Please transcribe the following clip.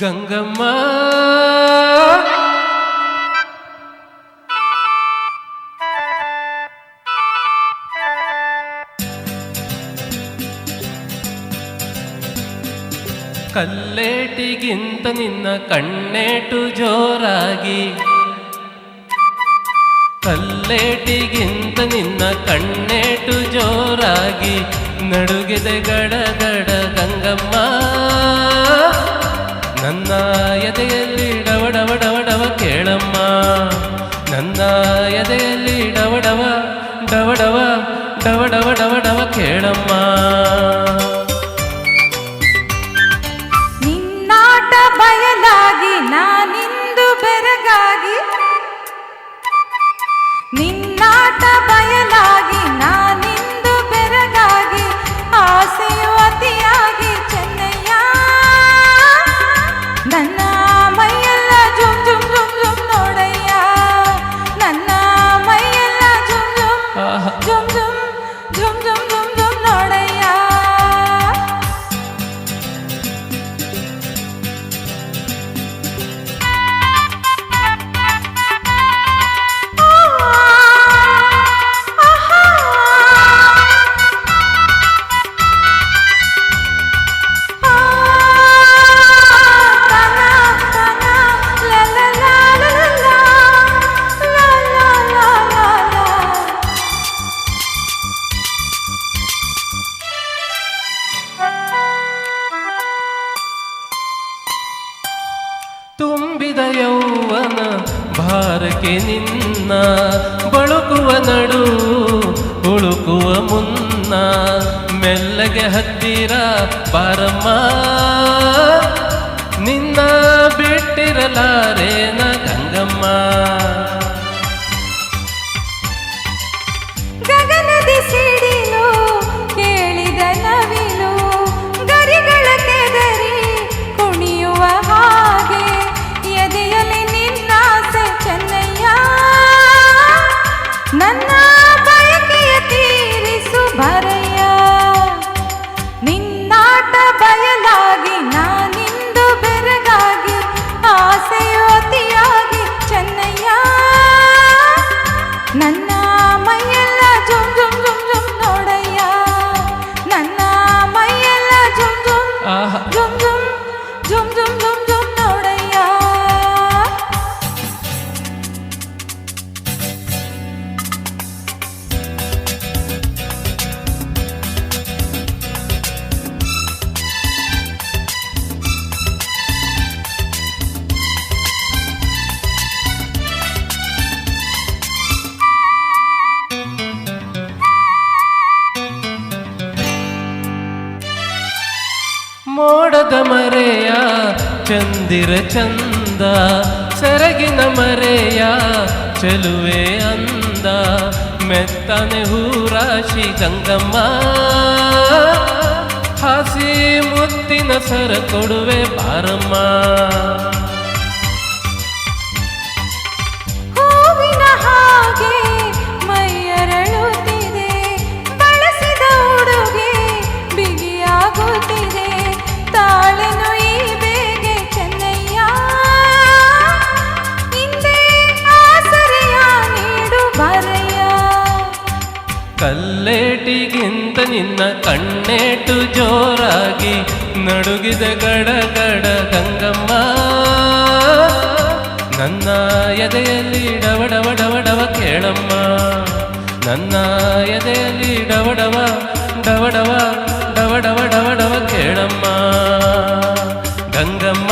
ಗಂಗಮ್ಮ ಕಲ್ಲೇಟಿಗಿಂತ ನಿನ್ನ ಕಣ್ಣೇಟು ಜೋರಾಗಿ, ಕಲ್ಲೇಟಿಗಿಂತ ನಿನ್ನ ಕಣ್ಣೇಟು ಜೋರಾಗಿ ನಡುಗಿದೆ ಗಡಗಡ ಗಂಗಮ್ಮ. ನನ್ನ ಎದೆಯಲ್ಲಿ ಡವಡವ ಡವಡವ ಕೇಳಮ್ಮ, ನನ್ನ ಎದೆಯಲ್ಲಿ ಡವಡವ ಡವಡವ ಡವಡವ ಡವಡವ ಕೇಳಮ್ಮ. ನಿನ್ನಾಟ ಬಯಲಾಗಿ ನಾನಿಂದು ಬೆರಗಾಗಿ, ನಿನ್ನಾಟ ಬಯಲಾಗಿ ನಾನಿಂದು ಬೆರಗಾಗಿ ಆಸೆಯು ಅತಿಯಾಗಿ ಚೆನ್ನಯ್ಯ. ನನ್ನ ಮೈಯೆಲ್ಲ ಜುಮ್ ಜುಮ್ ಜುಮ್ ಜುಮ್ ನೋಡಯ್ಯ, ನನ್ನ ಮೈಯೆಲ್ಲ ಜುಮ್ ಜುಮ್ ಜುಮ್ ಜುಮ್ ಜುಮ್ ಜುಮ್ ಜುಮ್ ಜುಮ್ ನೋಡಯ್ಯ. ತುಂಬಿದ ಯೌವನ ಭಾರಕ್ಕೆ ನಿನ್ನ ಬಳುಕುವ ನಡು ಉಳುಕುವ ಮುನ್ನ ಮೆಲ್ಲಗೆ ಹತ್ತಿರ ಬಾರಮ್ಮ. ನಿನ್ನ ಬಿಟ್ಟಿರಲಾರೇನ ಗಂಗಮ್ಮ. ಗಗನದಿ ಸಿಡಿಲು ಕೇಳಿದ ನವಿಲು ಗರಿಗಳ ಕೆದರಿ ಕುಣಿಯುವ ಹಾಗೆ ಎದೆಯಲ್ಲಿ ನಿನ್ನಾಸೆ ಚೆನ್ನಯ್ಯ. ನನ್ನ ಬಯಕೆಯ ತೀರಿಸು ಭರಯ್ಯ. ನಿನ್ನಾಟ ಬಯಲಾಗಿ ನಾನಿಂದು ಬೆರಗಾಗಿ ಆಸೆಯು ಅತಿಯಾಗಿ ಚೆನ್ನಯ್ಯ. ನನ್ನ ಮೈಯೆಲ್ಲ ಜುಮ್ ಜುಮ್ ಜುಮ್ ಜುಮ್ ನೋಡಯ್ಯ, ನನ್ನ ಮೈಯೆಲ್ಲ ಜುಮ್ ಜುಮ್ ಜುಮ್ ಜುಮ್ ಜುಮ್ ಜುಮ್ ಜುಮ್ ಜುಮ್ ನೋಡಯ್ಯ. ಮೋಡದ ಮರೆಯ ಚಂದಿರ ಚಂದ, ಸೆರಗಿನ ಮರೆಯ ಚೆಲುವೆ ಅಂದ, ಮೆತ್ತನೆ ಹೂರಾಶಿ ಗಂಗಮ್ಮ. ಹಸಿ ಮುತ್ತಿನ ಸರ ಕೊಡುವೆ ಬಾರಮ್ಮ. ಹೂವಿನ ಹಾಗೆ ಮೈಯರಳುತ್ತಿದೆ, ಬಳಸಿದ ಉಡುಗೆ ಬಿಗಿಯಾಗುತ್ತಿದೆ, ತಾಳೆನು ಈ ಬೇಗೆ ಚೆನ್ನಯ್ಯ. ಹಿಂದೆ ಆಸರೆಯ ನೀಡು ಬರಯ್ಯ. ಕಲ್ಲೇಟಿಗಿಂತ ನಿನ್ನ ಕಣ್ಣೇಟು ಜೋರಾಗಿ ನಡುಗಿದ ಗಡಗಡ ಗಂಗಮ್ಮ. ನನ್ನ ಎದೆಯಲ್ಲಿ ಡವಡವ ಡವಡವ ಕೇಳಮ್ಮ, ನನ್ನ ಎದೆಯಲ್ಲಿ ಡವಡವ ಡವಡವ ಡವಡವ ಡವಡವ ಕೇಳಮ್ಮ ಗಂಗಮ್ಮ.